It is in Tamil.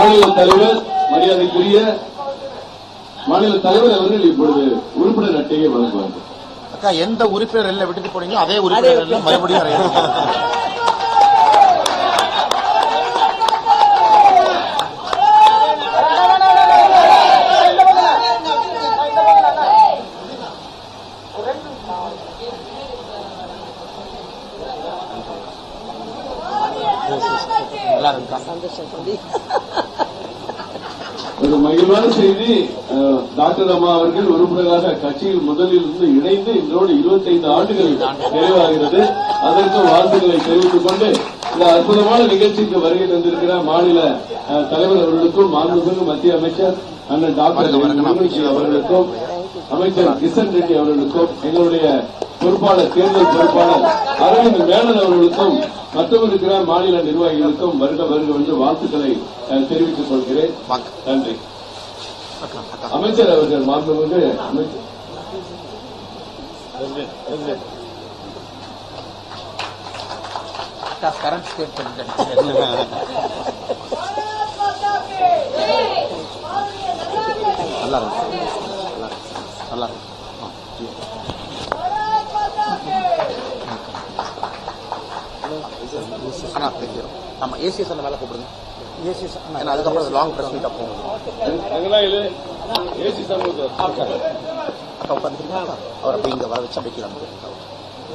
மாநில தலைவர் மரியாதைக்குரிய மாநில தலைவர் அவர்கள் இப்பொழுது உறுப்பினர் அட்டையை வழங்குவார்கள். அக்கா, எந்த உறுப்பினர் எல்லாம் விட்டுட்டு போனீங்களோ அதே உறுப்பினர் எல்லாம் மறுபடியும் ஒரு மகிழ்வான செய்தி. டாக்டர் அம்மா அவர்கள் உறுப்பினராக கட்சியில் முதலில் இருந்து இணைந்து இன்றோடு 25 ஆண்டுகள் நிறைவாகிறது. அதற்கு வாழ்த்துக்களை தெரிவித்துக் கொண்டு இந்த அற்புதமான நிகழ்ச்சிக்கு வருகை தந்திருக்கிற மாநில தலைவர் அவர்களுக்கும் மாண்புமிகு மத்திய அமைச்சர் அண்ணன் டாக்டர் அவர்களுக்கும் அமைச்சர் கிஷன் ரெட்டி அவர்களுக்கும் எங்களுடைய பொறுப்பாளர் தேர்தல் பொறுப்பாளர் அரவிந்த் மேனன் அவர்களுக்கும் மற்றும் இருக்கிற மாநில நிர்வாகிகளுக்கும் வருக வருக என்று வாழ்த்துக்களை தெரிவித்துக் கொள்கிறேன். நன்றி. அமைச்சர் அவர்கள் மாண்புமிகு அமைச்சர் கரண்ட் ஸ்டேட்மெண்ட் நல்லா இருக்கு, நல்லா இருக்கு. அண்ணா தெரியும். ஆமா, ஏசிஎஸ் அந்த மேல கூப்பிடுங்க. ஏசிஎஸ் அதுக்கப்புறம் லாங் பிரஸ் மீட் அப்போ அக்கா உட்காந்துருக்கீங்களா? அவர் அப்படி இங்க வர வச்சு அப்படிக்கலாம்.